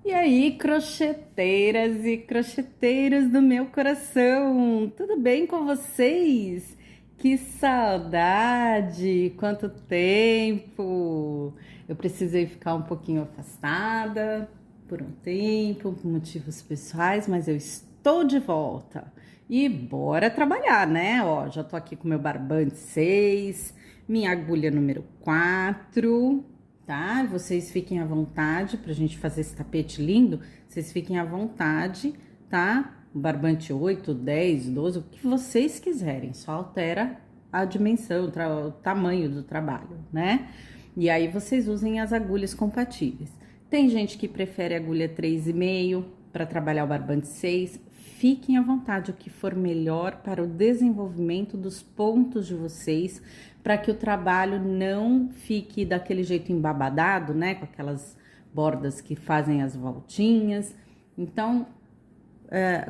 E aí, crocheteiras e crocheteiros do meu coração, tudo bem com vocês? Que saudade! Quanto tempo! Eu precisei ficar um pouquinho afastada por um tempo, por motivos pessoais, mas eu estou de volta. E bora trabalhar, né? Ó, já tô aqui com meu barbante 6, minha agulha número 4, tá? Vocês fiquem à vontade pra gente fazer esse tapete lindo. Vocês fiquem à vontade, tá? O barbante 8, 10, 12, o que vocês quiserem. Só altera a dimensão, o tamanho do trabalho, né? E aí vocês usem as agulhas compatíveis. Tem gente que prefere agulha 3,5 para trabalhar o barbante 6. Fiquem à vontade, o que for melhor para o desenvolvimento dos pontos de vocês, para que o trabalho não fique daquele jeito embabadado, né? Com aquelas bordas que fazem as voltinhas. Então,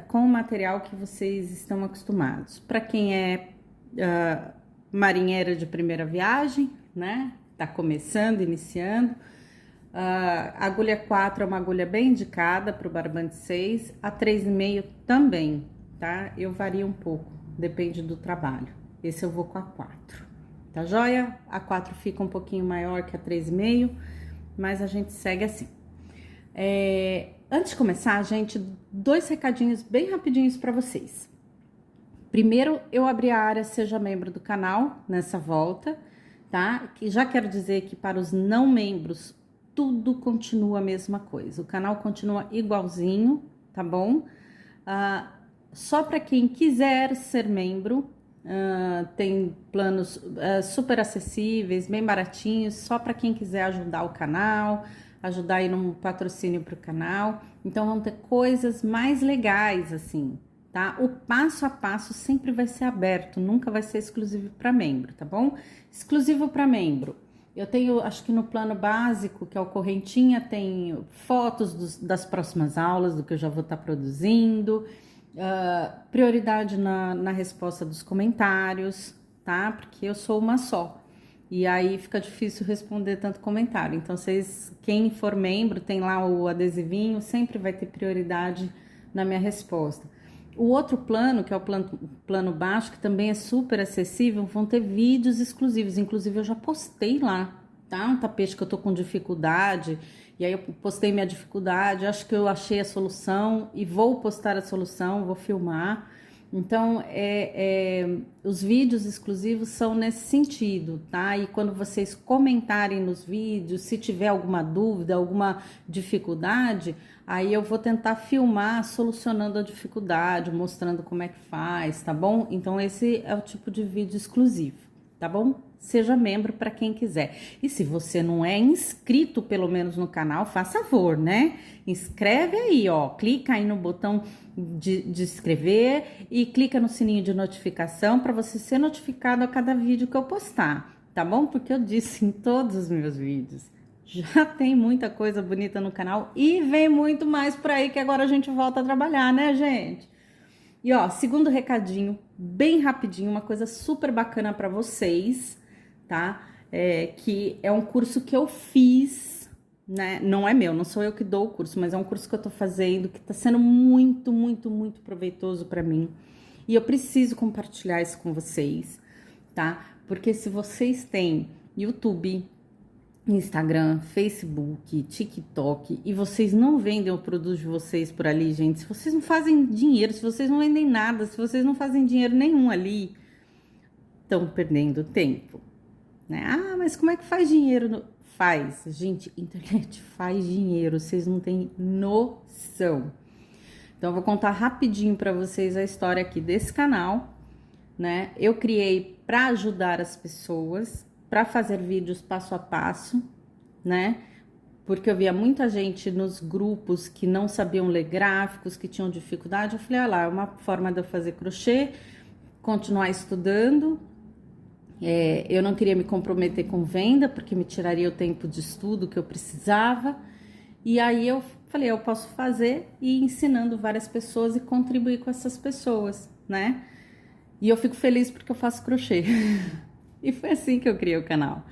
com o material que vocês estão acostumados. Para quem é marinheira de primeira viagem, né? Tá começando, iniciando. A agulha 4 é uma agulha bem indicada para o barbante 6, a 3,5 também, tá? Eu vario um pouco, depende do trabalho. Esse eu vou com a 4, tá joia? A 4 fica um pouquinho maior que a 3,5, mas a gente segue assim. Antes de começar, gente, 2 recadinhos bem rapidinhos para vocês. Primeiro, eu abri a área Seja Membro do canal nessa volta, tá? Que já quero dizer que para os não membros, tudo continua a mesma coisa. O canal continua igualzinho, tá bom? Só para quem quiser ser membro, tem planos super acessíveis, bem baratinhos, só para quem quiser ajudar o canal, ajudar aí num patrocínio para o canal. Então vão ter coisas mais legais assim, tá? O passo a passo sempre vai ser aberto, nunca vai ser exclusivo para membro, tá bom? Exclusivo para membro. Eu tenho, acho que no plano básico, que é o Correntinha, tem fotos das próximas aulas, do que eu já vou estar produzindo, prioridade na resposta dos comentários, tá? Porque eu sou uma só, e aí fica difícil responder tanto comentário. Então, quem for membro, tem lá o adesivinho, sempre vai ter prioridade na minha resposta. O outro plano, que é o plano baixo, que também é super acessível, vão ter vídeos exclusivos. Inclusive, eu já postei lá, tá? Um tapete que eu tô com dificuldade, e aí eu postei minha dificuldade, acho que eu achei a solução e vou postar a solução, vou filmar. Então, os vídeos exclusivos são nesse sentido, tá? E quando vocês comentarem nos vídeos, se tiver alguma dúvida, alguma dificuldade, aí eu vou tentar filmar solucionando a dificuldade, mostrando como é que faz, tá bom? Então, esse é o tipo de vídeo exclusivo, tá bom? Seja membro para quem quiser. E se você não é inscrito, pelo menos no canal, faça favor, né? Inscreve aí, ó. Clica aí no botão de inscrever e clica no sininho de notificação para você ser notificado a cada vídeo que eu postar, tá bom? Porque eu disse em todos os meus vídeos. Já tem muita coisa bonita no canal e vem muito mais por aí que agora a gente volta a trabalhar, né, gente? E ó, segundo recadinho, bem rapidinho, uma coisa super bacana para vocês, tá? Que é um curso que eu fiz, né? Não é meu, não sou eu que dou o curso, mas é um curso que eu tô fazendo que tá sendo muito, muito, muito proveitoso para mim. E eu preciso compartilhar isso com vocês, tá? Porque se vocês têm YouTube, Instagram, Facebook, TikTok e vocês não vendem o produto de vocês por ali, gente, se vocês não fazem dinheiro, se vocês não vendem nada, se vocês não fazem dinheiro nenhum ali, estão perdendo tempo, né? Ah, mas como é que faz dinheiro? Faz, gente, internet faz dinheiro, vocês não têm noção. Então eu vou contar rapidinho para vocês a história aqui desse canal, né? Eu criei para ajudar as pessoas, para fazer vídeos passo a passo, né? Porque eu via muita gente nos grupos que não sabiam ler gráficos, que tinham dificuldade. Eu falei, lá, é uma forma de eu fazer crochê, continuar estudando. Eu não queria me comprometer com venda, porque me tiraria o tempo de estudo que eu precisava. E aí eu falei, eu posso fazer e ir ensinando várias pessoas e contribuir com essas pessoas, né? E eu fico feliz porque eu faço crochê. E foi assim que eu criei o canal.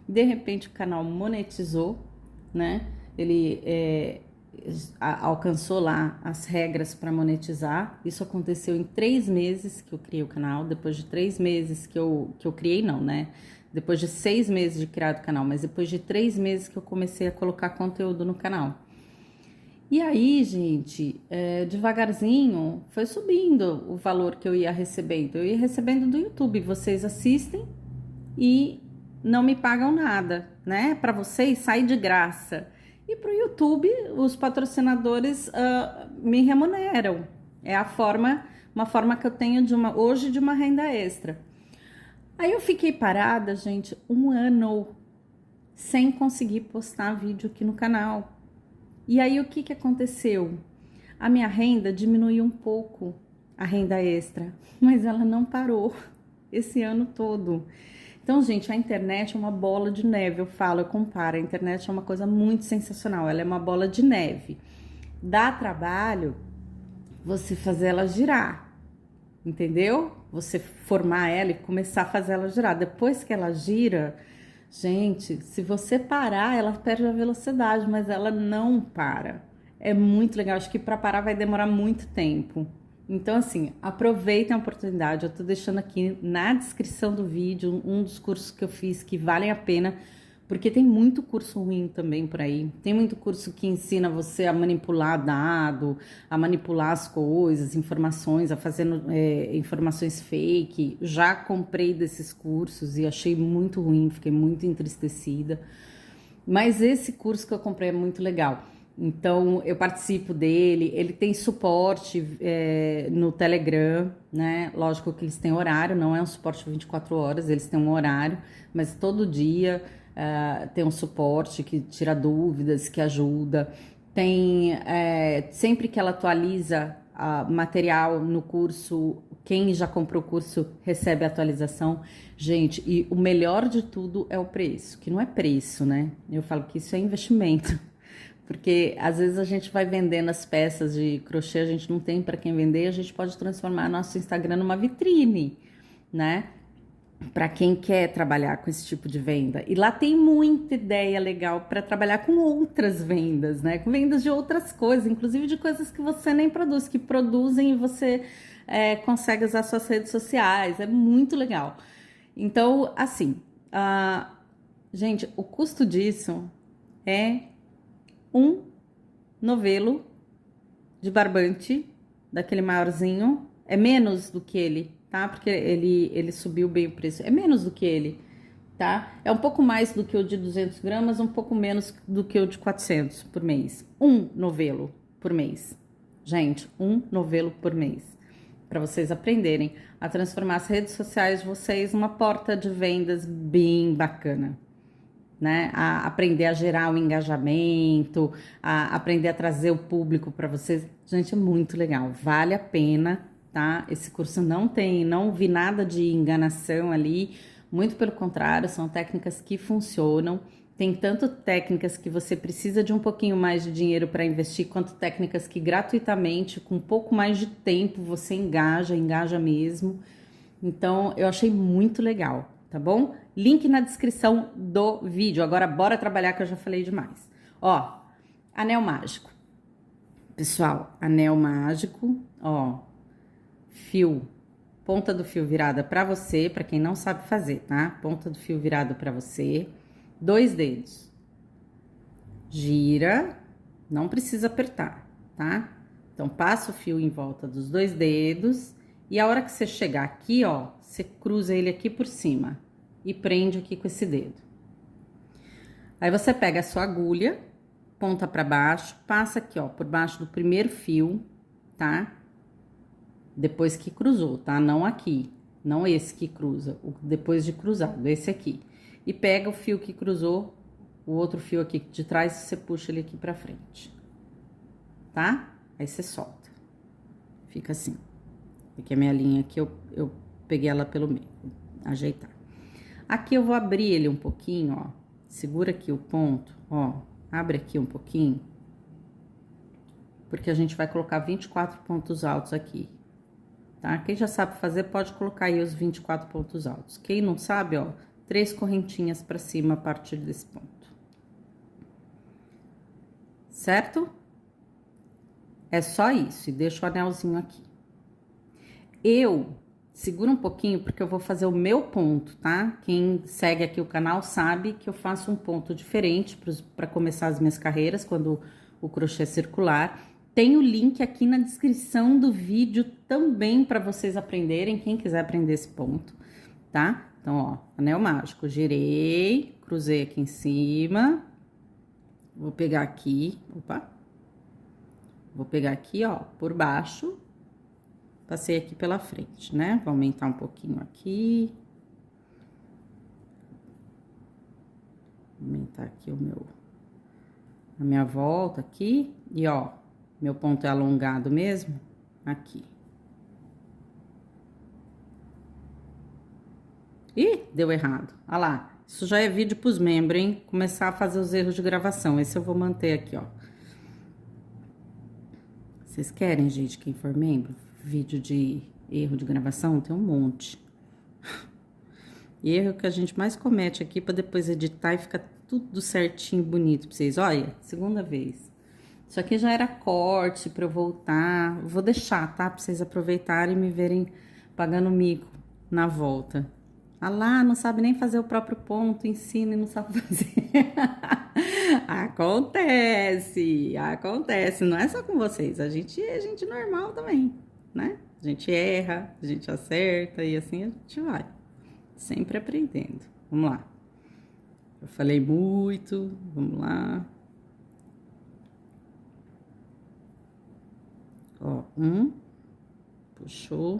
De repente o canal monetizou, né? Ele alcançou lá as regras para monetizar. Isso aconteceu em 3 meses que eu criei o canal. Depois de 3 meses que eu criei, não, né? Depois de 6 meses de criar o canal, mas depois de 3 meses que eu comecei a colocar conteúdo no canal. E aí, gente, devagarzinho foi subindo o valor que eu ia recebendo. Eu ia recebendo do YouTube. Vocês assistem e não me pagam nada, né? Para vocês sai de graça. E para o YouTube, os patrocinadores me remuneram. É uma forma que eu tenho hoje de uma renda extra. Aí eu fiquei parada, gente, 1 ano sem conseguir postar vídeo aqui no canal. E aí o que aconteceu? A minha renda diminuiu um pouco, a renda extra, mas ela não parou esse ano todo. Então, gente, a internet é uma bola de neve, eu comparo, a internet é uma coisa muito sensacional, ela é uma bola de neve. Dá trabalho você fazer ela girar, entendeu? Você formar ela e começar a fazer ela girar. Depois que ela gira, gente, se você parar, ela perde a velocidade, mas ela não para. É muito legal, acho que para parar vai demorar muito tempo. Então, assim, aproveitem a oportunidade. Eu tô deixando aqui na descrição do vídeo um dos cursos que eu fiz que valem a pena, porque tem muito curso ruim também por aí. Tem muito curso que ensina você a manipular dado, a manipular as coisas, informações, a fazer informações fake. Já comprei desses cursos e achei muito ruim, fiquei muito entristecida. Mas esse curso que eu comprei é muito legal. Então, eu participo dele, ele tem suporte no Telegram, né? Lógico que eles têm horário, não é um suporte 24 horas, eles têm um horário, mas todo dia tem um suporte que tira dúvidas, que ajuda. Tem, sempre que ela atualiza material no curso, quem já comprou o curso recebe a atualização. Gente, e o melhor de tudo é o preço, que não é preço, né? Eu falo que isso é investimento. Porque às vezes a gente vai vendendo as peças de crochê, a gente não tem para quem vender, a gente pode transformar nosso Instagram numa vitrine, né? Para quem quer trabalhar com esse tipo de venda. E lá tem muita ideia legal para trabalhar com outras vendas, né? Com vendas de outras coisas, inclusive de coisas que você nem produz, que produzem e você consegue usar suas redes sociais. É muito legal. Então, assim, gente, o custo disso é um novelo de barbante, daquele maiorzinho, é menos do que ele, tá? Porque ele subiu bem o preço, é menos do que ele, tá? É um pouco mais do que o de 200 gramas, um pouco menos do que o de 400 por mês. Um novelo por mês. Gente, um novelo por mês. Para vocês aprenderem a transformar as redes sociais de vocês numa porta de vendas bem bacana. Né? A aprender a gerar o engajamento, a aprender a trazer o público para vocês. Gente, é muito legal, vale a pena, tá? Esse curso não vi nada de enganação ali, muito pelo contrário, são técnicas que funcionam. Tem tanto técnicas que você precisa de um pouquinho mais de dinheiro para investir, quanto técnicas que gratuitamente, com um pouco mais de tempo, você engaja mesmo. Então, eu achei muito legal, tá bom? Link na descrição do vídeo. Agora, bora trabalhar que eu já falei demais. Ó, anel mágico. Pessoal, anel mágico, ó, fio, ponta do fio virada pra você, pra quem não sabe fazer, tá? Ponta do fio virado pra você, 2 dedos. Gira, não precisa apertar, tá? Então, passa o fio em volta dos 2 dedos e a hora que você chegar aqui, ó, você cruza ele aqui por cima e prende aqui com esse dedo. Aí você pega a sua agulha, ponta pra baixo, passa aqui, ó, por baixo do primeiro fio, tá? Depois que cruzou, tá? Não aqui, não esse que cruza, depois de cruzado, esse aqui. E pega o fio que cruzou, o outro fio aqui de trás, você puxa ele aqui pra frente, tá? Aí você solta. Fica assim. Aqui a minha linha aqui, eu peguei ela pelo meio, vou ajeitar. Aqui eu vou abrir ele um pouquinho, ó. Segura aqui o ponto, ó. Abre aqui um pouquinho. Porque a gente vai colocar 24 pontos altos aqui, tá? Quem já sabe fazer, pode colocar aí os 24 pontos altos. Quem não sabe, ó, 3 correntinhas pra cima a partir desse ponto. Certo? É só isso, e deixo o anelzinho aqui. Eu seguro um pouquinho, porque eu vou fazer o meu ponto, tá? Quem segue aqui o canal sabe que eu faço um ponto diferente para começar as minhas carreiras, quando o crochê é circular. Tem o link aqui na descrição do vídeo também para vocês aprenderem, quem quiser aprender esse ponto, tá? Então, ó, anel mágico, girei, cruzei aqui em cima, vou pegar aqui, opa, vou pegar aqui, ó, por baixo, passei aqui pela frente, né? Vou aumentar um pouquinho aqui. Aumentar aqui a minha volta aqui. E, ó, meu ponto é alongado mesmo, aqui. Ih, deu errado. Olha lá, isso já é vídeo pros membros, hein? Começar a fazer os erros de gravação. Esse eu vou manter aqui, ó. Vocês querem, gente, quem for membro? Vídeo de erro de gravação? Tem um monte. E erro que a gente mais comete aqui para depois editar e ficar tudo certinho, bonito pra vocês. Olha, segunda vez. Isso aqui já era corte pra eu voltar. Vou deixar, tá? Pra vocês aproveitarem e me verem pagando mico na volta. Ah lá, não sabe nem fazer o próprio ponto, ensina e não sabe fazer. Acontece, acontece. Não é só com vocês, a gente é gente normal também, né? A gente erra, a gente acerta e assim a gente vai. Sempre aprendendo. Vamos lá. Eu falei muito, vamos lá. Ó, puxou.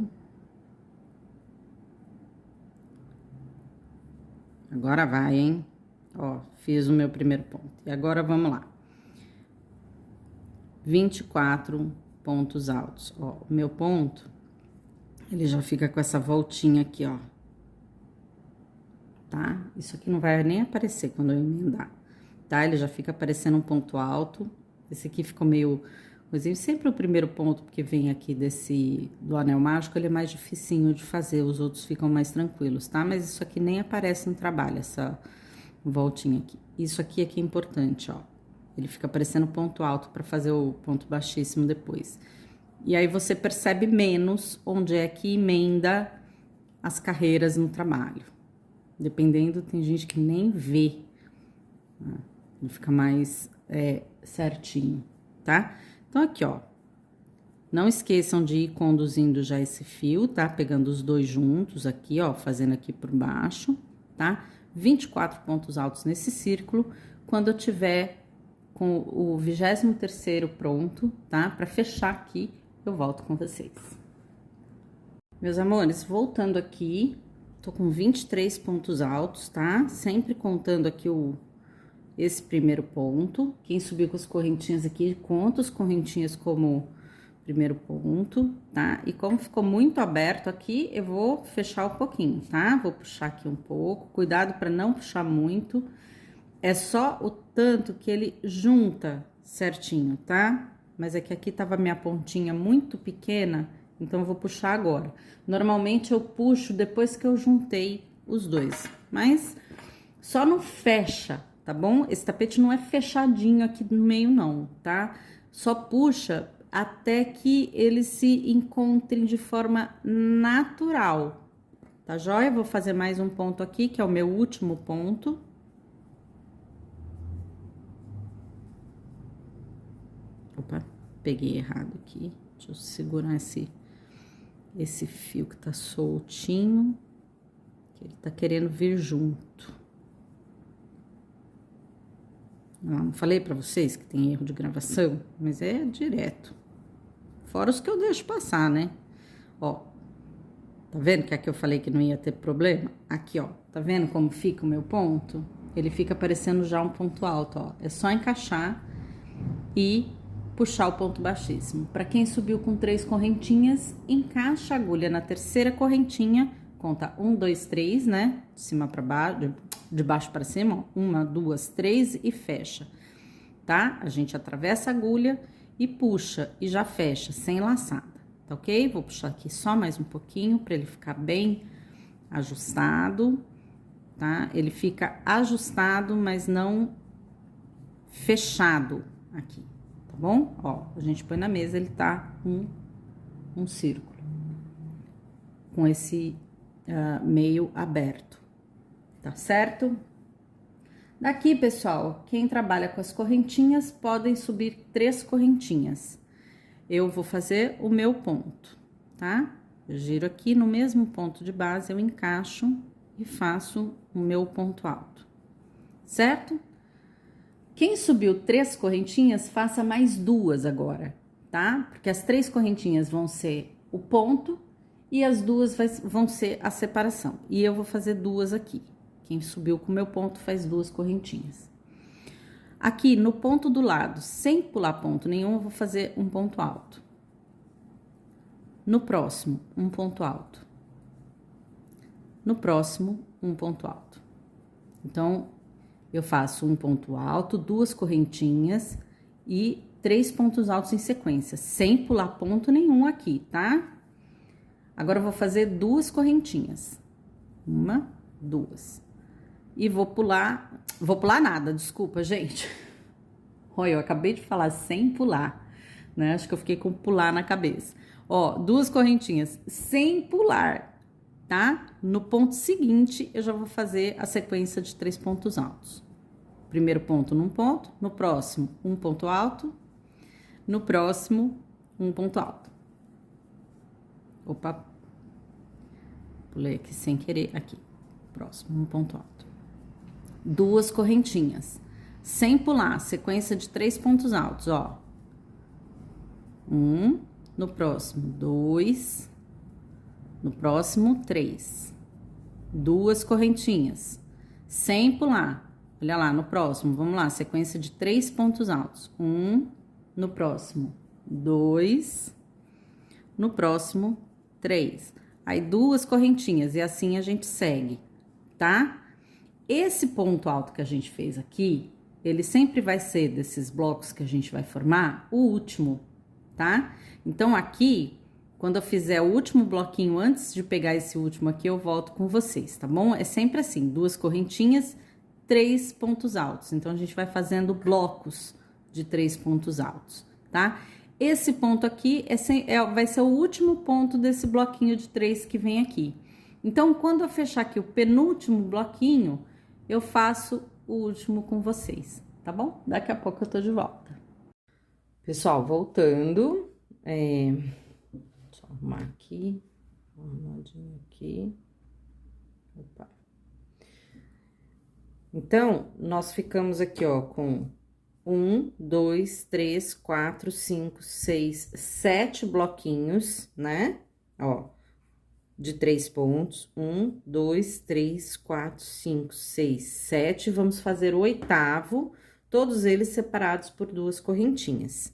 Agora vai, hein? Ó, fiz o meu primeiro ponto. E agora vamos lá. 24 pontos altos. Ó, o meu ponto, ele já fica com essa voltinha aqui, ó. Tá? Isso aqui não vai nem aparecer quando eu emendar, tá? Ele já fica aparecendo um ponto alto. Esse aqui ficou meio... Sempre o primeiro ponto que vem aqui do anel mágico, ele é mais dificinho de fazer, os outros ficam mais tranquilos, tá? Mas isso aqui nem aparece no trabalho, essa voltinha aqui. Isso aqui é que é importante, ó. Ele fica aparecendo ponto alto para fazer o ponto baixíssimo depois. E aí você percebe menos onde é que emenda as carreiras no trabalho. Dependendo, tem gente que nem vê. Ele fica mais certinho, tá? Então, aqui, ó, não esqueçam de ir conduzindo já esse fio, tá? Pegando os dois juntos aqui, ó, fazendo aqui por baixo, tá? 24 pontos altos nesse círculo. Quando eu tiver com o 23º pronto, tá? Pra fechar aqui, eu volto com vocês. Meus amores, voltando aqui, tô com 23 pontos altos, tá? Sempre contando aqui esse primeiro ponto. Quem subiu com as correntinhas aqui, conta as correntinhas como primeiro ponto, tá? E como ficou muito aberto aqui, eu vou fechar um pouquinho, tá? Vou puxar aqui um pouco, cuidado para não puxar muito. É só o tanto que ele junta certinho, tá? Mas é que aqui tava minha pontinha muito pequena, então eu vou puxar agora. Normalmente eu puxo depois que eu juntei os dois, mas só não fecha, tá bom? Esse tapete não é fechadinho aqui no meio, não, tá? Só puxa até que eles se encontrem de forma natural, tá joia? Vou fazer mais um ponto aqui, que é o meu último ponto. Opa, peguei errado aqui. Deixa eu segurar esse fio que tá soltinho, que ele tá querendo vir junto. Não falei pra vocês que tem erro de gravação, mas é direto. Fora os que eu deixo passar, né? Ó, tá vendo que aqui eu falei que não ia ter problema? Aqui, ó, tá vendo como fica o meu ponto? Ele fica parecendo já um ponto alto, ó. É só encaixar e puxar o ponto baixíssimo. Pra quem subiu com 3 correntinhas, encaixa a agulha na terceira correntinha, conta 1, 2, 3, né? De cima pra baixo, de baixo para cima, ó, 1, 2, 3 e fecha, tá? A gente atravessa a agulha e puxa e já fecha, sem laçada, tá ok? Vou puxar aqui só mais um pouquinho para ele ficar bem ajustado, tá? Ele fica ajustado, mas não fechado aqui, tá bom? Ó, a gente põe na mesa, ele tá um círculo, com esse meio aberto, tá certo? Daqui, pessoal, quem trabalha com as correntinhas, podem subir 3 correntinhas. Eu vou fazer o meu ponto, tá? Eu giro aqui no mesmo ponto de base, eu encaixo e faço o meu ponto alto, certo? Quem subiu 3 correntinhas, faça mais 2 agora, tá? Porque as 3 correntinhas vão ser o ponto e as 2 vão ser a separação. E eu vou fazer 2 aqui. Quem subiu com o meu ponto faz 2 correntinhas. Aqui no ponto do lado, sem pular ponto nenhum, eu vou fazer um ponto alto. No próximo, um ponto alto. No próximo, um ponto alto. Então, eu faço um ponto alto, 2 correntinhas e 3 pontos altos em sequência, sem pular ponto nenhum aqui, tá? Agora, eu vou fazer 2 correntinhas. 1, 2. E vou pular nada, desculpa, gente. Olha, eu acabei de falar sem pular, né? Acho que eu fiquei com pular na cabeça. Ó, 2 correntinhas sem pular, tá? No ponto seguinte, eu já vou fazer a sequência de 3 pontos altos. Primeiro ponto num ponto, no próximo, um ponto alto, no próximo, um ponto alto. Opa, pulei aqui sem querer, aqui. Próximo, um ponto alto. 2 correntinhas, sem pular, sequência de 3 pontos altos, ó. 1, no próximo, 2, no próximo, 3. 2 correntinhas, sem pular. Olha lá, no próximo, vamos lá, sequência de 3 pontos altos. 1, no próximo, 2, no próximo, 3. Aí, 2 correntinhas, e assim a gente segue, tá? Esse ponto alto que a gente fez aqui, ele sempre vai ser desses blocos que a gente vai formar, o último, tá? Então, aqui, quando eu fizer o último bloquinho, antes de pegar esse último aqui, eu volto com vocês, tá bom? É sempre assim, 2 correntinhas, 3 pontos altos. Então, a gente vai fazendo blocos de 3 pontos altos, tá? Esse ponto aqui vai ser o último ponto desse bloquinho de 3 que vem aqui. Então, quando eu fechar aqui o penúltimo bloquinho, eu faço o último com vocês, tá bom? Daqui a pouco eu tô de volta. Pessoal, voltando, deixa eu arrumar aqui, arrumadinho aqui. Opa. Então, nós ficamos aqui, ó, com 1, 2, 3, 4, 5, 6, 7 bloquinhos, né? Ó, de 3 pontos. 1, 2, 3, 4, 5, 6, 7. Vamos fazer o 8º, todos eles separados por 2 correntinhas,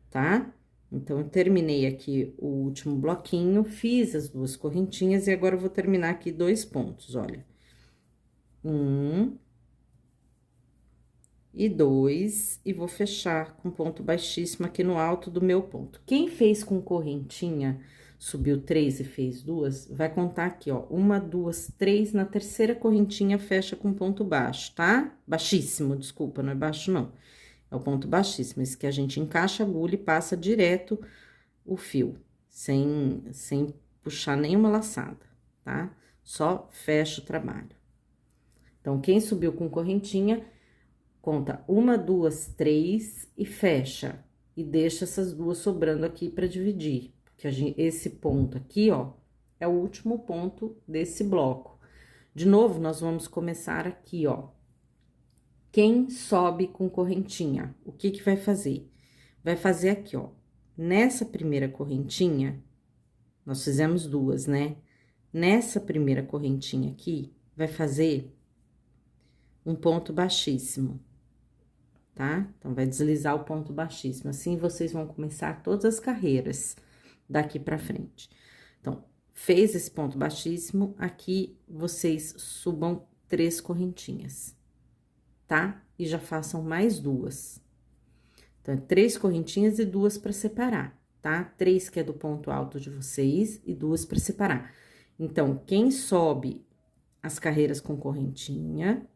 tá? Então, eu terminei aqui o último bloquinho, fiz as 2 correntinhas e agora eu vou terminar aqui 2 pontos, olha. 1 e 2, e vou fechar com ponto baixíssimo aqui no alto do meu ponto. Quem fez com correntinha, subiu 3 e fez 2, vai contar aqui, ó, 1, 2, 3, na terceira correntinha fecha com ponto baixo, tá? Baixíssimo, desculpa, não é baixo não, é o ponto baixíssimo, esse que a gente encaixa a agulha e passa direto o fio, sem puxar nenhuma laçada, tá? Só fecha o trabalho. Então, quem subiu com correntinha, conta 1, 2, 3 e fecha. E deixa essas 2 sobrando aqui para dividir. Porque esse ponto aqui, ó, é o último ponto desse bloco. De novo, nós vamos começar aqui, ó. Quem sobe com correntinha, o que que vai fazer? Vai fazer aqui, ó. Nessa primeira correntinha, nós fizemos 2, né? Nessa primeira correntinha aqui, vai fazer um ponto baixíssimo, tá? Então, vai deslizar o ponto baixíssimo. Assim, vocês vão começar todas as carreiras daqui pra frente. Então, fez esse ponto baixíssimo, aqui vocês subam 3 correntinhas, tá? E já façam mais 2. Então, 3 correntinhas e 2 pra separar, tá? 3 que é do ponto alto de vocês e 2 pra separar. Então, quem sobe as carreiras com correntinha,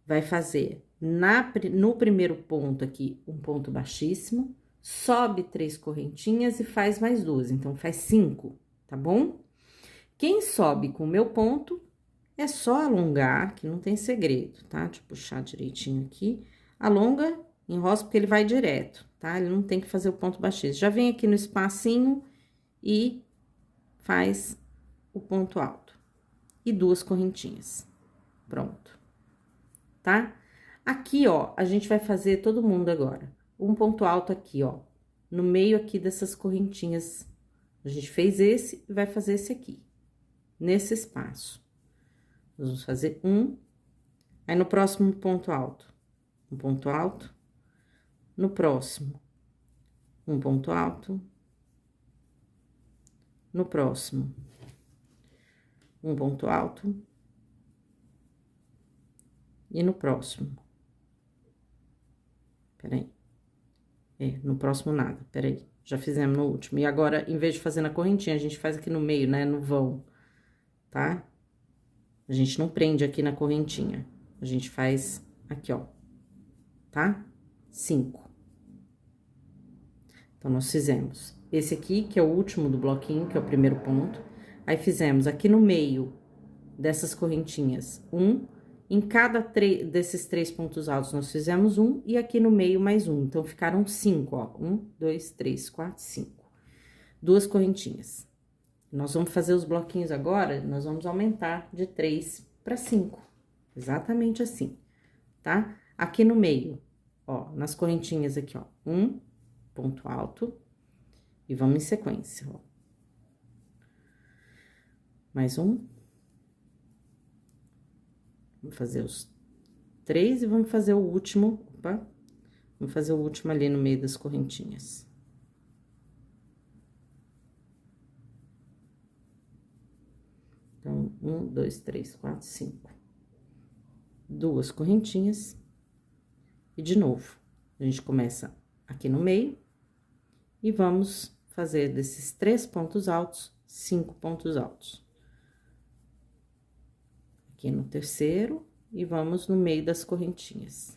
vai fazer no primeiro ponto aqui, um ponto baixíssimo, sobe 3 correntinhas e faz mais 2, então faz 5, tá bom? Quem sobe com o meu ponto, é só alongar, que não tem segredo, tá? Deixa eu puxar direitinho aqui. Alonga, enrosca, porque ele vai direto, tá? Ele não tem que fazer o ponto baixíssimo. Já vem aqui no espacinho e faz o ponto alto. E 2 correntinhas. Pronto, tá? Aqui, ó, a gente vai fazer todo mundo agora. Um ponto alto aqui, ó, no meio aqui dessas correntinhas. A gente fez esse e vai fazer esse aqui, nesse espaço. Nós vamos fazer um, aí no próximo ponto alto, um ponto alto, no próximo, um ponto alto, no próximo, um ponto alto, e no próximo. Peraí. No próximo nada, peraí. Já fizemos no último. E agora, em vez de fazer na correntinha, a gente faz aqui no meio, né, no vão, tá? A gente não prende aqui na correntinha. A gente faz aqui, ó, tá? 5. Então, nós fizemos esse aqui, que é o último do bloquinho, que é o primeiro ponto. Aí, fizemos aqui no meio dessas correntinhas, em cada desses 3 pontos altos, nós fizemos um, e aqui no meio mais um. Então, ficaram 5, ó. 1, 2, 3, 4, 5. 2 correntinhas. Nós vamos fazer os bloquinhos agora, nós vamos aumentar de 3 para 5. Exatamente assim, tá? Aqui no meio, ó, nas correntinhas aqui, ó. 1, ponto alto, e vamos em sequência, ó. Mais um. Vamos fazer os 3 e vamos fazer o último, opa, vamos fazer o último ali no meio das correntinhas. Então, 1, 2, 3, 4, 5. 2 correntinhas. E de novo, a gente começa aqui no meio e vamos fazer desses 3 pontos altos, 5 pontos altos. Aqui no terceiro, e vamos no meio das correntinhas.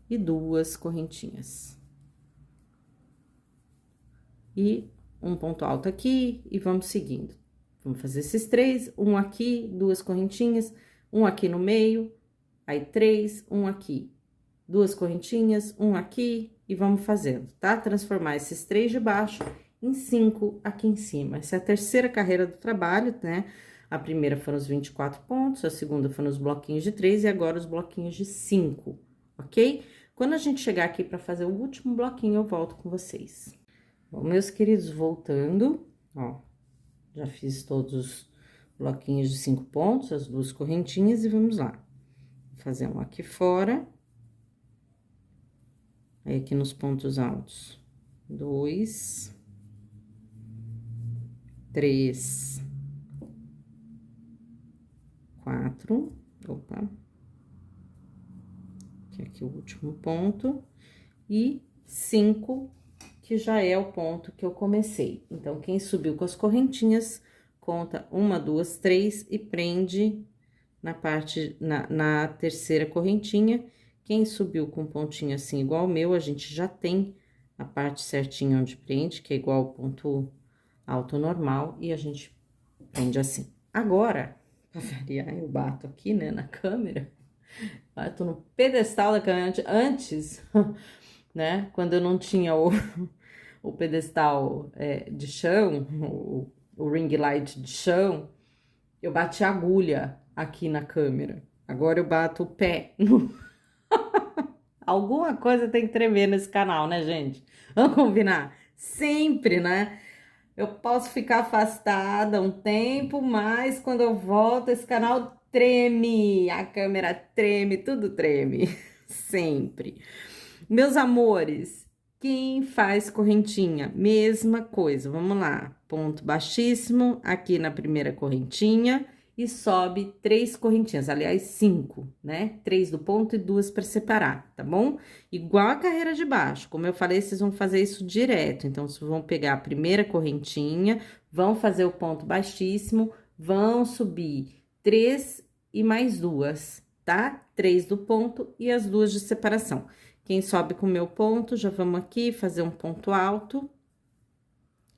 E 2 correntinhas. E um ponto alto aqui, e vamos seguindo. Vamos fazer esses 3, um aqui, 2 correntinhas, um aqui no meio, aí 3, um aqui, 2 correntinhas, um aqui, e vamos fazendo, tá? Transformar esses 3 de baixo em 5 aqui em cima. Essa é a terceira carreira do trabalho, né? A primeira foram os 24 pontos, a segunda foram os bloquinhos de 3 e agora os bloquinhos de 5, ok? Quando a gente chegar aqui para fazer o último bloquinho, eu volto com vocês. Bom, meus queridos, voltando, ó, já fiz todos os bloquinhos de 5 pontos, as 2 correntinhas, e vamos lá. Vou fazer um aqui fora. Aí, aqui nos pontos altos, 2, 3, 4, opa, que é aqui o último ponto, e 5, que já é o ponto que eu comecei. Então, quem subiu com as correntinhas, conta 1, 2, 3 e prende na parte, na terceira correntinha. Quem subiu com um pontinho assim igual o meu, a gente já tem a parte certinha onde prende, que é igual ao ponto alto normal, e a gente prende assim. Agora, pra variar, eu bato aqui, né, na câmera, bato no pedestal da câmera, antes, né, quando eu não tinha o pedestal de chão, o ring light de chão, eu bati a agulha aqui na câmera. Agora eu bato o pé no... Alguma coisa tem que tremer nesse canal, né, gente? Vamos combinar? Sempre, né? Eu posso ficar afastada um tempo, mas quando eu volto, esse canal treme, a câmera treme, tudo treme. Sempre. Meus amores, quem faz correntinha? Mesma coisa, vamos lá. Ponto baixíssimo aqui na primeira correntinha e sobe 3 correntinhas, aliás, 5, né? 3 do ponto e 2 para separar, tá bom? Igual a carreira de baixo, como eu falei, vocês vão fazer isso direto. Então, vocês vão pegar a primeira correntinha, vão fazer o ponto baixíssimo, vão subir 3 e mais 2, tá? 3 do ponto e as 2 de separação. Quem sobe com o meu ponto, já vamos aqui fazer um ponto alto.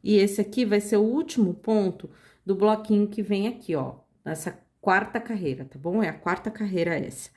E esse aqui vai ser o último ponto do bloquinho que vem aqui, ó, nessa quarta carreira, tá bom? É a quarta carreira essa.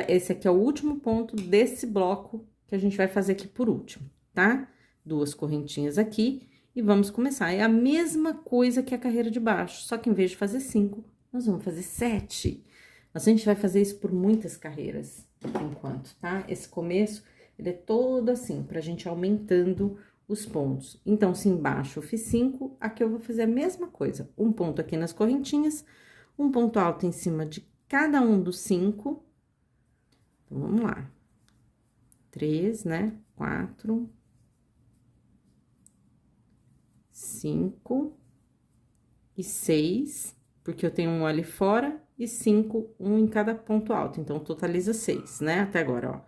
Esse aqui é o último ponto desse bloco que a gente vai fazer aqui por último, tá? 2 correntinhas aqui e vamos começar. É a mesma coisa que a carreira de baixo, só que em vez de fazer 5, nós vamos fazer 7. A gente vai fazer isso por muitas carreiras, por enquanto, tá? Esse começo, ele é todo assim, pra gente aumentando os pontos. Então, se embaixo eu fiz 5, aqui eu vou fazer a mesma coisa. Um ponto aqui nas correntinhas, um ponto alto em cima de cada um dos 5. Então, vamos lá. 3, né? 4, 5 e 6, porque eu tenho um ali fora, e 5, um em cada ponto alto. Então, totaliza 6, né? Até agora, ó.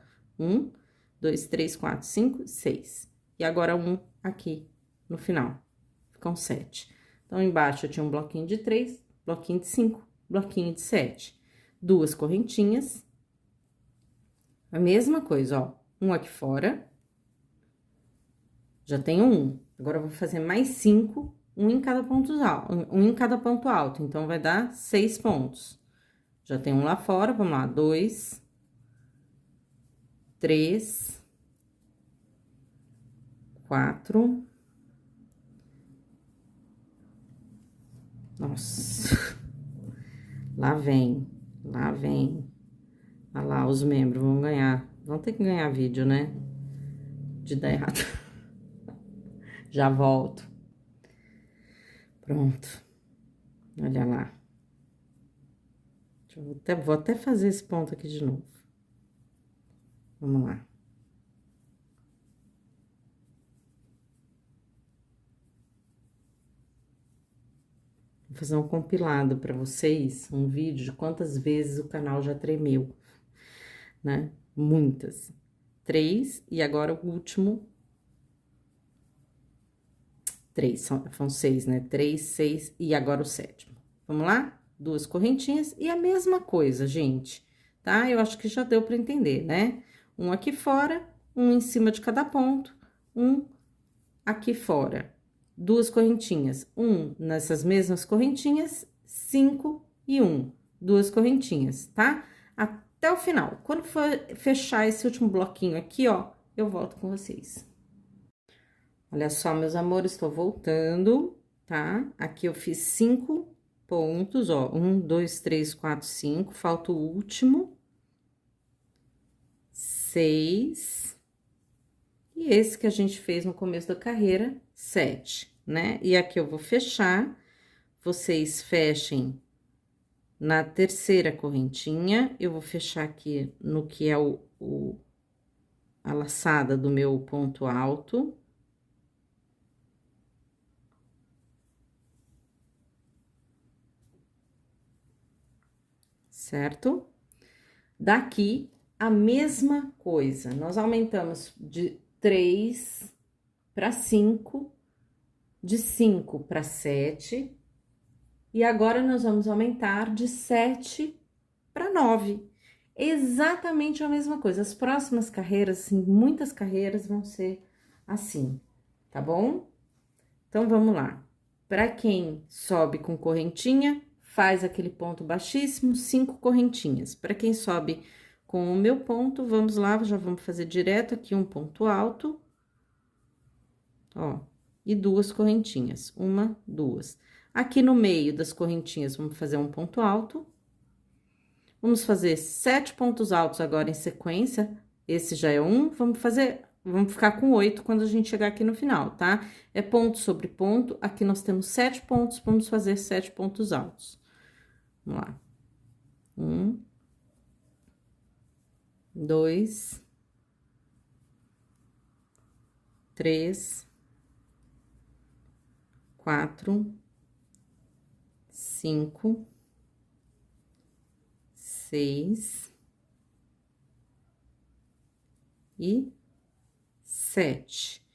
1, 2, 3, 4, 5, 6. E agora, um aqui no final. Ficam 7. Então, embaixo eu tinha um bloquinho de 3, bloquinho de 5, bloquinho de 7. 2 correntinhas. A mesma coisa, ó. Um aqui fora. Já tenho um. Agora, eu vou fazer mais 5, um em cada ponto alto, um em cada ponto alto. Então, vai dar 6 pontos. Já tem um lá fora, vamos lá. 2, 3, 4. Nossa. Lá vem, lá vem. Olha lá, os membros vão ganhar. Vão ter que ganhar vídeo, né? De dar errado. Já volto. Pronto. Olha lá. Vou até fazer esse ponto aqui de novo. Vamos lá. Vou fazer um compilado para vocês, um vídeo de quantas vezes o canal já tremeu, né? Muitas. 3, e agora o último. 3, são 6, né? 3, 6, e agora o 7º. Vamos lá? 2 correntinhas, e a mesma coisa, gente, tá? Eu acho que já deu para entender, né? Um aqui fora, um em cima de cada ponto, um aqui fora. 2 correntinhas, um nessas mesmas correntinhas, 5 e 1. 2 correntinhas, tá? Até o final. Quando for fechar esse último bloquinho aqui, ó, eu volto com vocês. Olha só, meus amores, estou voltando, tá? Aqui eu fiz 5 pontos, ó. 1, 2, 3, 4, 5. Falta o último. 6. E esse que a gente fez no começo da carreira, 7, né? E aqui eu vou fechar. Vocês fechem na terceira correntinha. Eu vou fechar aqui no que é a laçada do meu ponto alto. Certo? Daqui, a mesma coisa. Nós aumentamos de 3 para 5, de 5 para 7, e agora nós vamos aumentar de 7 para 9. Exatamente a mesma coisa. As próximas carreiras, assim, muitas carreiras vão ser assim, tá bom? Então, vamos lá. Para quem sobe com correntinha, faz aquele ponto baixíssimo, 5 correntinhas. Para quem sobe com o meu ponto, vamos lá, já vamos fazer direto aqui um ponto alto. Ó, e 2 correntinhas, 1, 2. Aqui no meio das correntinhas, vamos fazer um ponto alto. Vamos fazer 7 pontos altos agora em sequência. Esse já é um, vamos ficar com 8 quando a gente chegar aqui no final, tá? É ponto sobre ponto, aqui nós temos 7 pontos, vamos fazer 7 pontos altos. Vamos lá. 1, 2, 3, 4, 5, 6 e 7.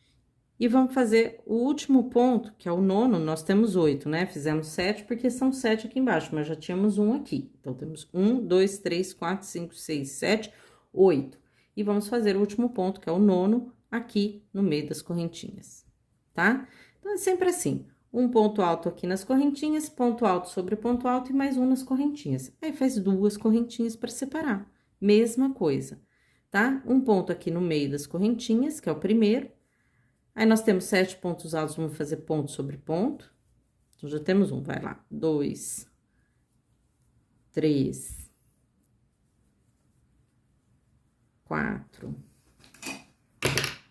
E vamos fazer o último ponto, que é o nono, nós temos 8, né? Fizemos 7 porque são 7 aqui embaixo, mas já tínhamos um aqui. Então, temos 1, 2, 3, 4, 5, 6, 7, 8. E vamos fazer o último ponto, que é o nono, aqui no meio das correntinhas, tá? Então, é sempre assim, um ponto alto aqui nas correntinhas, ponto alto sobre ponto alto e mais um nas correntinhas. Aí, faz 2 correntinhas para separar, mesma coisa, tá? Um ponto aqui no meio das correntinhas, que é o primeiro. Aí, nós temos 7 pontos altos, vamos fazer ponto sobre ponto. Então, já temos um, vai lá. 2, 3, 4.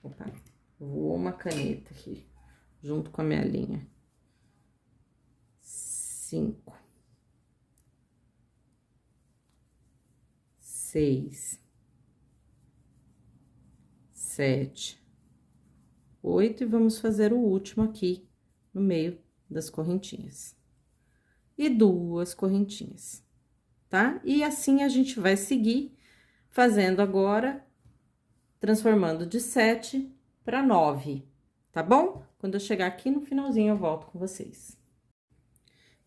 Opa, voou uma caneta aqui, junto com a minha linha. 5, 6, 7, 8 e vamos fazer o último aqui no meio das correntinhas. E 2 correntinhas, tá? E assim a gente vai seguir fazendo agora, transformando de 7 para 9, tá bom? Quando eu chegar aqui no finalzinho, eu volto com vocês.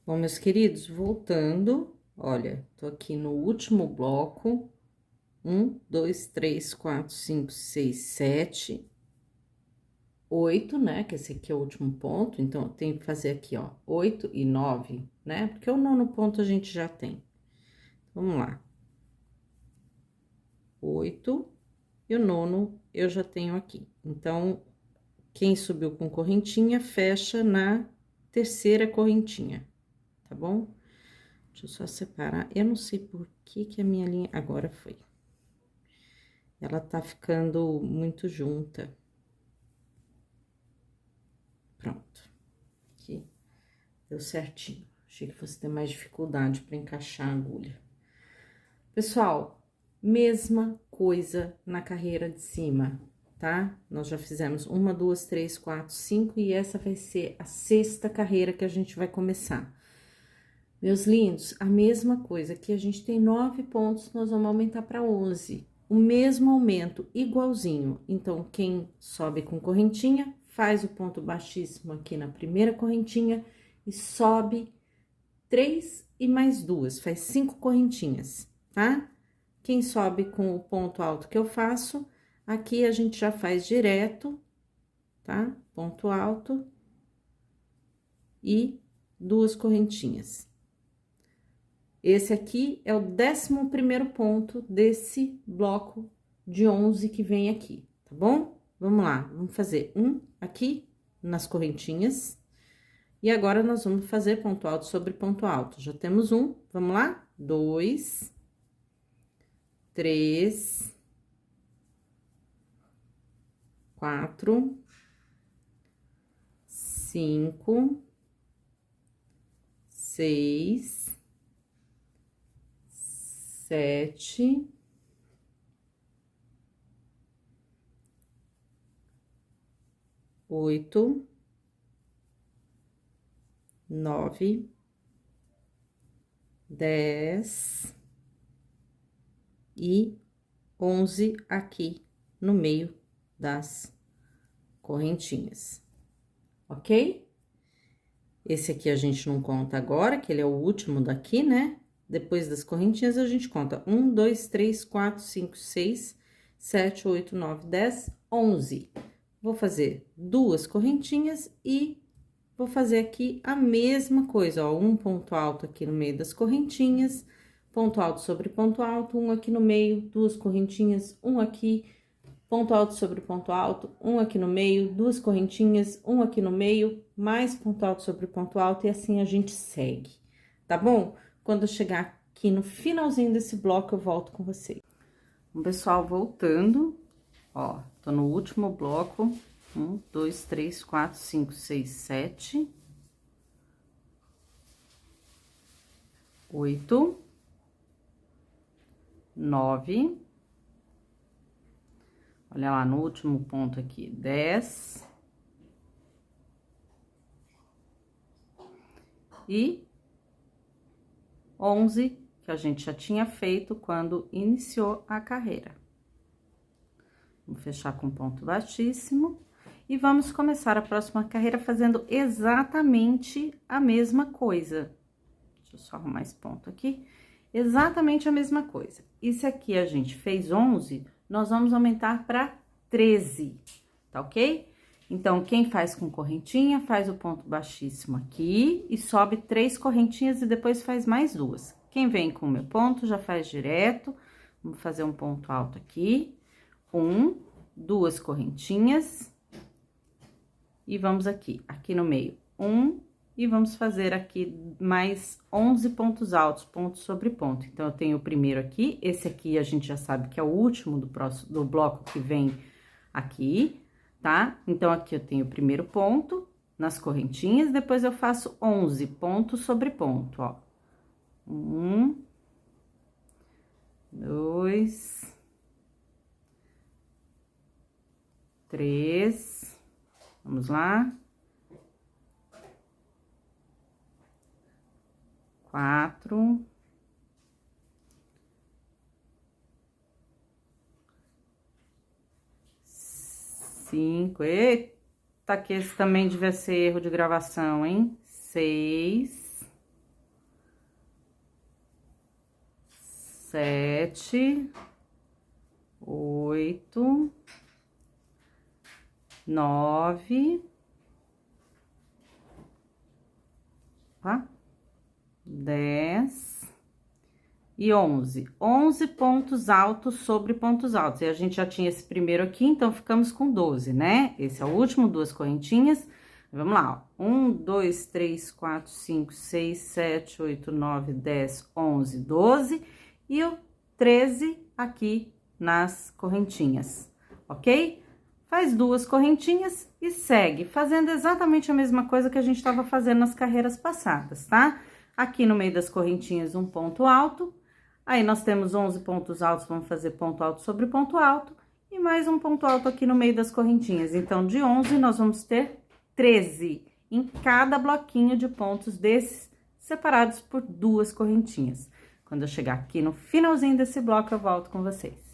Bom, meus queridos, voltando, olha, tô aqui no último bloco. 1, 2, 3, 4, 5, 6, 7, 8, né? Que esse aqui é o último ponto, então, eu tenho que fazer aqui, ó, 8 e 9, né? Porque o nono ponto a gente já tem. Vamos lá. 8 e o nono eu já tenho aqui. Então, quem subiu com correntinha, fecha na terceira correntinha, tá bom? Deixa eu só separar. Eu não sei por que que a minha linha... Agora foi. Ela tá ficando muito junta. Pronto. Aqui. Deu certinho. Achei que fosse ter mais dificuldade para encaixar a agulha. Pessoal, mesma coisa na carreira de cima, tá? Nós já fizemos 1, 2, 3, 4, 5 e essa vai ser a 6ª carreira que a gente vai começar. Meus lindos, a mesma coisa, aqui a gente tem 9 pontos, nós vamos aumentar para 11. O mesmo aumento, igualzinho. Então, quem sobe com correntinha, faz o ponto baixíssimo aqui na primeira correntinha e sobe 3 e mais 2, faz 5 correntinhas, tá? Quem sobe com o ponto alto que eu faço, aqui a gente já faz direto, tá? Ponto alto e 2 correntinhas. Esse aqui é o 11º ponto desse bloco de 11 que vem aqui, tá bom? Vamos lá, vamos fazer um aqui nas correntinhas. E agora, nós vamos fazer ponto alto sobre ponto alto. Já temos um, vamos lá? 2, 3, 4, 5, 6, 7, 8, 9, 10 e 11 aqui no meio das correntinhas, ok? Esse aqui a gente não conta agora, que ele é o último daqui, né? Depois das correntinhas, a gente conta 1, 2, 3, 4, 5, 6, 7, 8, 9, 10, 11. Vou fazer 2 correntinhas e vou fazer aqui a mesma coisa, ó, um ponto alto aqui no meio das correntinhas, ponto alto sobre ponto alto, um aqui no meio, 2 correntinhas, um aqui, ponto alto sobre ponto alto, um aqui no meio, 2 correntinhas, um aqui no meio, mais ponto alto sobre ponto alto, e assim a gente segue, tá bom? Quando eu chegar aqui no finalzinho desse bloco, eu volto com vocês. Bom, pessoal, voltando, ó, tô no último bloco, 1, 2, 3, 4, 5, 6, 7, 8, 9, olha lá, no último ponto aqui, 10 e 11, que a gente já tinha feito quando iniciou a carreira. Vamos fechar com ponto baixíssimo. E vamos começar a próxima carreira fazendo exatamente a mesma coisa. Deixa eu só arrumar esse ponto aqui. Exatamente a mesma coisa. E se aqui a gente fez 11, nós vamos aumentar para 13, tá ok? Então, quem faz com correntinha, faz o ponto baixíssimo aqui e sobe 3 correntinhas e depois faz mais 2. Quem vem com o meu ponto, já faz direto. Vamos fazer um ponto alto aqui. 1, 2 correntinhas. E vamos aqui no meio, 1, e vamos fazer aqui mais 11 pontos altos, ponto sobre ponto. Então, eu tenho o primeiro aqui, esse aqui a gente já sabe que é o último do bloco que vem aqui, tá? Então, aqui eu tenho o primeiro ponto nas correntinhas, depois eu faço 11 pontos sobre ponto, ó. 1, 2, 3... Vamos lá. 4. 5. Eita, que esse também devia ser erro de gravação, hein? 6. 7. 8. 9, tá? 10 e 11. 11 pontos altos sobre pontos altos. E a gente já tinha esse primeiro aqui, então ficamos com 12, né? Esse é o último, 2 correntinhas. Vamos lá, ó. 1, 2, 3, 4, 5, 6, 7, 8, 9, 10, 11, 12. E o 13 aqui nas correntinhas, ok? Faz 2 correntinhas e segue, fazendo exatamente a mesma coisa que a gente estava fazendo nas carreiras passadas, tá? Aqui no meio das correntinhas, um ponto alto. Aí, nós temos 11 pontos altos, vamos fazer ponto alto sobre ponto alto. E mais um ponto alto aqui no meio das correntinhas. Então, de 11, nós vamos ter 13 em cada bloquinho de pontos desses, separados por 2 correntinhas. Quando eu chegar aqui no finalzinho desse bloco, eu volto com vocês.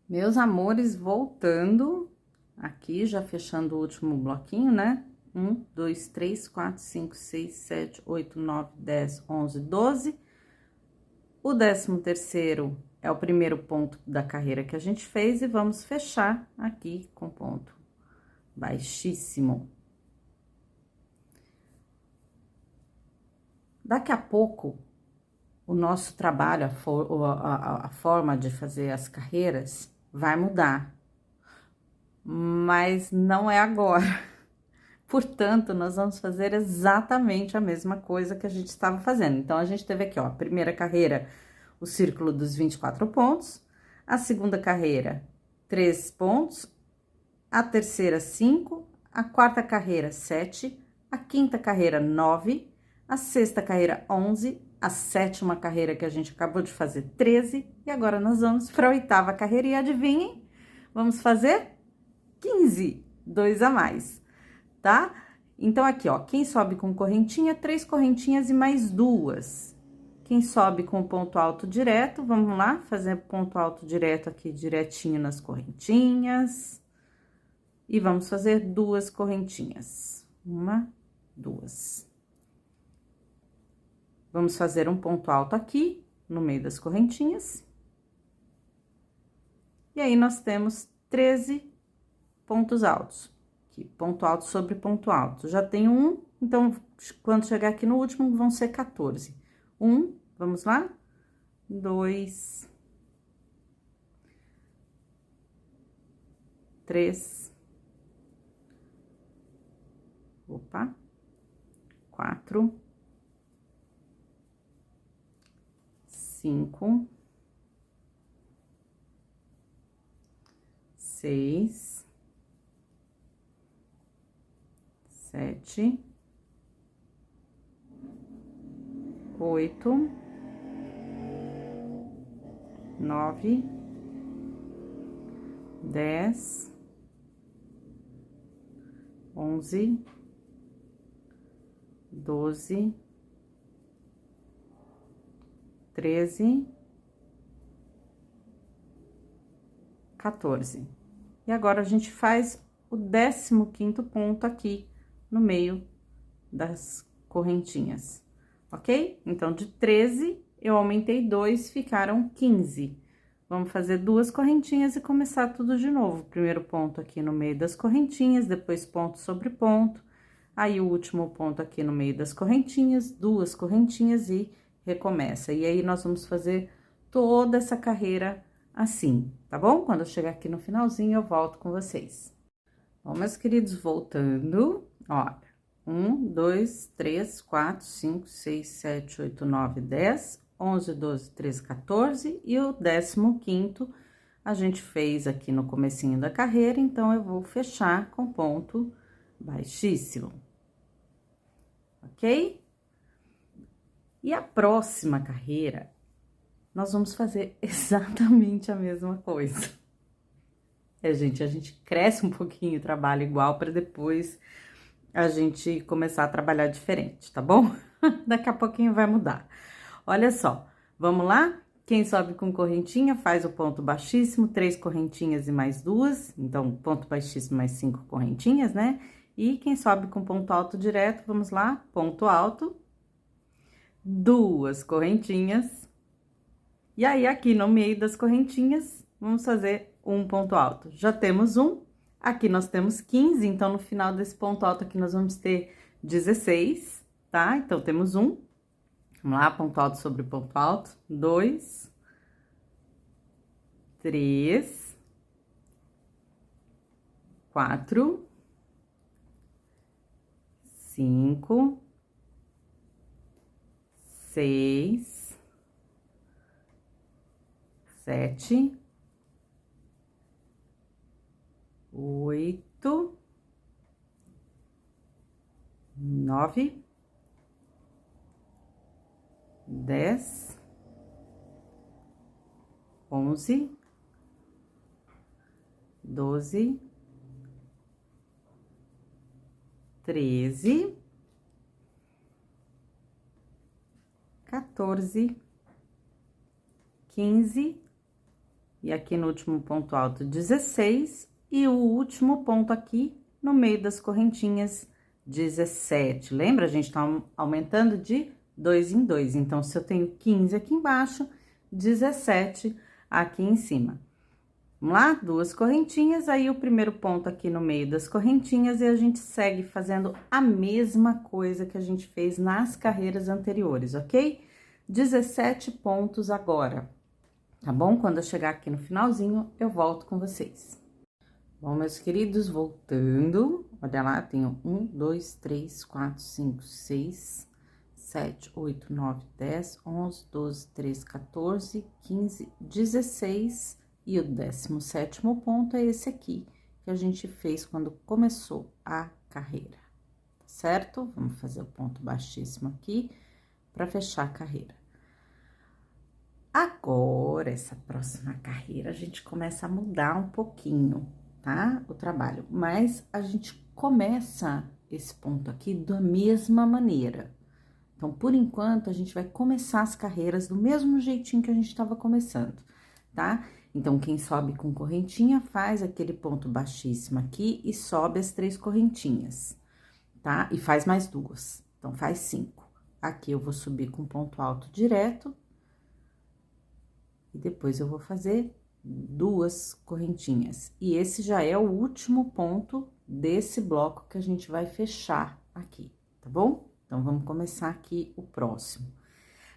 Meus amores, voltando aqui, já fechando o último bloquinho, né? 1, 2, 3, 4, 5, 6, 7, 8, 9, 10, 11, 12. O 13º é o primeiro ponto da carreira que a gente fez e vamos fechar aqui com ponto baixíssimo. Daqui a pouco, o nosso trabalho, a forma de fazer as carreiras vai mudar, mas não é agora. Portanto, nós vamos fazer exatamente a mesma coisa que a gente estava fazendo. Então, a gente teve aqui, ó, a primeira carreira, o círculo dos 24 pontos, a segunda carreira, 3 pontos, a terceira, 5, a quarta carreira, 7, a quinta carreira, 9, a sexta carreira, 11, a sétima carreira que a gente acabou de fazer, 13, e agora nós vamos para a oitava carreira, e adivinhem, vamos fazer 15, 2 a mais, tá? Então, aqui, ó, quem sobe com correntinha, 3 correntinhas e mais 2. Quem sobe com ponto alto direto, vamos lá, fazer ponto alto direto aqui, direitinho nas correntinhas. E vamos fazer 2 correntinhas. 1, 2. Vamos fazer um ponto alto aqui, no meio das correntinhas. E aí, nós temos 13 pontos altos. Aqui, ponto alto sobre ponto alto. Já tem um, então, quando chegar aqui no último, vão ser 14. 1, vamos lá? 2, 3, opa, 4, 5, 6, 7, 8, 9, 10, 11, 12, 13, 14. E agora, a gente faz o 15º ponto aqui no meio das correntinhas, ok? Então, de 13, eu aumentei 2, ficaram 15. Vamos fazer 2 correntinhas e começar tudo de novo. Primeiro ponto aqui no meio das correntinhas, depois ponto sobre ponto, aí o último ponto aqui no meio das correntinhas, 2 correntinhas e recomeça. E aí, nós vamos fazer toda essa carreira assim, tá bom? Quando eu chegar aqui no finalzinho, eu volto com vocês. Bom, meus queridos, voltando, olha, 1, 2, 3, 4, 5, 6, 7, 8, 9, 10, 11, 12, 13, 14 e o 15º a gente fez aqui no comecinho da carreira, então eu vou fechar com ponto baixíssimo, ok? E a próxima carreira, nós vamos fazer exatamente a mesma coisa. Gente, a gente cresce um pouquinho o trabalho igual para depois a gente começar a trabalhar diferente, tá bom? Daqui a pouquinho vai mudar. Olha só, vamos lá? Quem sobe com correntinha faz o ponto baixíssimo, 3 correntinhas e mais 2, então ponto baixíssimo mais 5 correntinhas, né? E quem sobe com ponto alto direto, vamos lá, ponto alto, 2 correntinhas. E aí, aqui no meio das correntinhas, vamos fazer um ponto alto. Já temos um, aqui nós temos 15, então no final desse ponto alto aqui nós vamos ter 16, tá? Então, temos um. Vamos lá, ponto alto sobre ponto alto. 2, 3, 4, 5, 6, 7, 8, 9, 10, 11, 12, 13, 14, 15, e aqui no último ponto alto, 16, e o último ponto aqui no meio das correntinhas, 17. Lembra? A gente tá aumentando de 2 em 2. Então, se eu tenho 15 aqui embaixo, 17 aqui em cima. Vamos lá? 2 correntinhas, aí o primeiro ponto aqui no meio das correntinhas e a gente segue fazendo a mesma coisa que a gente fez nas carreiras anteriores, ok? 17 pontos agora, tá bom? Quando eu chegar aqui no finalzinho, eu volto com vocês. Bom, meus queridos, voltando, olha lá, tenho 1, 2, 3, 4, 5, 6, 7, 8, 9, 10, 11, 12, 13, 14, 15, 16 e o 17º ponto é esse aqui, que a gente fez quando começou a carreira, tá certo? Vamos fazer o ponto baixíssimo aqui para fechar a carreira. Agora, essa próxima carreira, a gente começa a mudar um pouquinho, tá? O trabalho, mas a gente começa esse ponto aqui da mesma maneira. Então, por enquanto, a gente vai começar as carreiras do mesmo jeitinho que a gente estava começando, tá? Então, quem sobe com correntinha, faz aquele ponto baixíssimo aqui e sobe as 3 correntinhas, tá? E faz mais 2, então, faz 5. Aqui, eu vou subir com ponto alto direto. E depois, eu vou fazer 2 correntinhas. E esse já é o último ponto desse bloco que a gente vai fechar aqui, tá bom? Então, vamos começar aqui o próximo.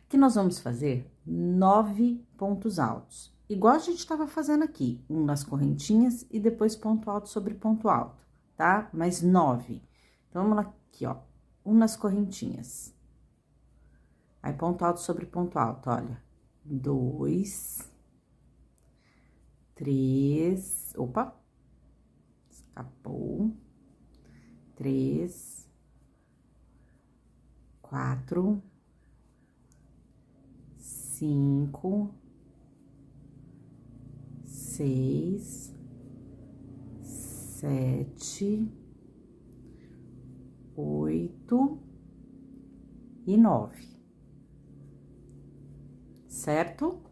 Aqui nós vamos fazer 9 pontos altos. Igual a gente estava fazendo aqui, um nas correntinhas e depois ponto alto sobre ponto alto, tá? Mais 9. Então, vamos lá aqui, ó, um nas correntinhas. Aí, ponto alto sobre ponto alto, olha. 2, 3, opa, escapou. 3, 4, 5, 6, 7, 8 e 9. Certo?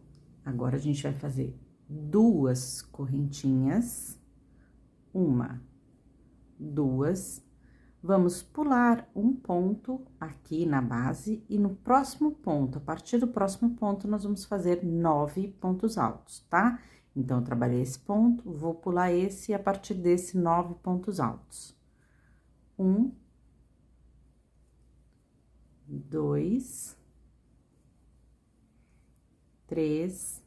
Agora, a gente vai fazer 2 correntinhas, uma 2, vamos pular um ponto aqui na base e no próximo ponto, a partir do próximo ponto, nós vamos fazer 9 pontos altos, tá? Então, eu trabalhei esse ponto, vou pular esse e a partir desse 9 pontos altos. 1, 2, 3,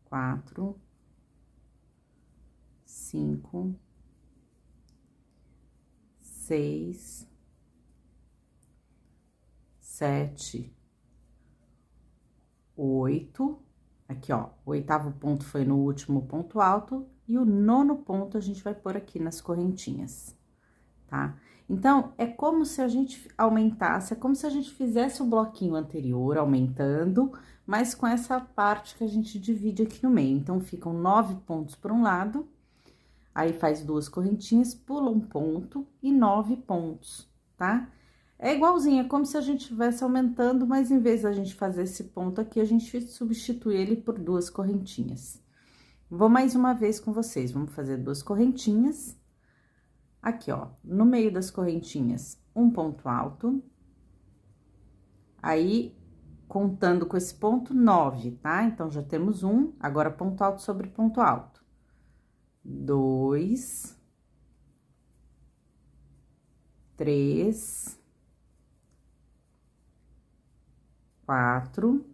4, 5, 6, 7, 8. Aqui, ó, o 8º ponto foi no último ponto alto e o 9º ponto a gente vai pôr aqui nas correntinhas, tá? Então, é como se a gente aumentasse, é como se a gente fizesse o bloquinho anterior, aumentando, mas com essa parte que a gente divide aqui no meio. Então, ficam 9 pontos por um lado, aí faz 2 correntinhas, pula um ponto e 9 pontos, tá? É igualzinho, é como se a gente estivesse aumentando, mas em vez da gente fazer esse ponto aqui, a gente substitui ele por 2 correntinhas. Vou mais uma vez com vocês, vamos fazer 2 correntinhas. Aqui, ó, no meio das correntinhas, um ponto alto. Aí, contando com esse ponto, 9, tá? Então, já temos um, agora ponto alto sobre ponto alto. 2, 3, 4,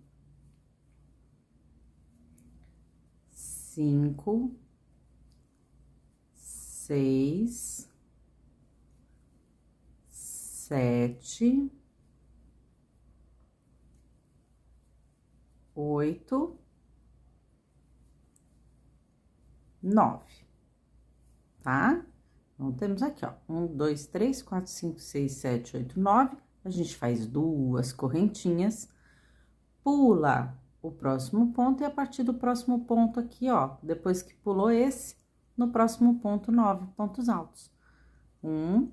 5, 6, 7, 8, 9, tá? Então, temos aqui, ó, 1, 2, 3, 4, 5, 6, 7, 8, 9. A gente faz 2 correntinhas, pula o próximo ponto e a partir do próximo ponto aqui, ó, depois que pulou esse, no próximo ponto, 9 pontos altos. 1,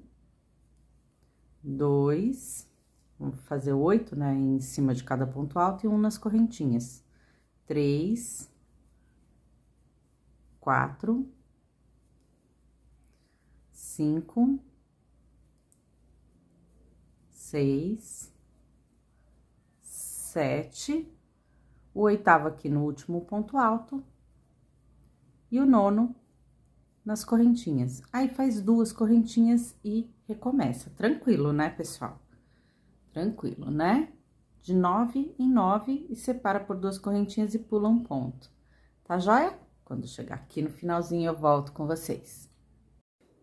2, vamos fazer 8, né, em cima de cada ponto alto e 1 nas correntinhas. 3, 4, 5, 6, 7, o 8º aqui no último ponto alto e o 9º nas correntinhas. Aí, faz 2 correntinhas e recomeça. Tranquilo, né, pessoal? Tranquilo, né? De 9 em 9 e separa por 2 correntinhas e pula um ponto. Tá joia? Quando chegar aqui no finalzinho, eu volto com vocês.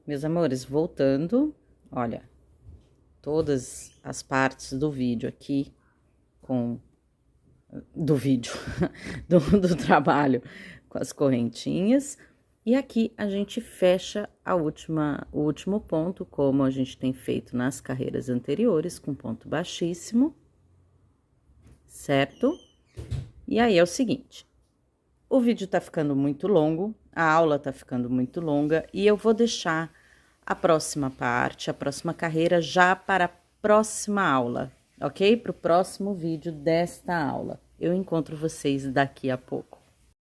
Meus amores, voltando, olha, todas as partes do vídeo aqui, do trabalho com as correntinhas. E aqui a gente fecha o último ponto, como a gente tem feito nas carreiras anteriores, com ponto baixíssimo, certo? E aí é o seguinte, o vídeo tá ficando muito longo, a aula tá ficando muito longa, e eu vou deixar a próxima parte, a próxima carreira, já para a próxima aula, ok? Para o próximo vídeo desta aula. Eu encontro vocês daqui a pouco.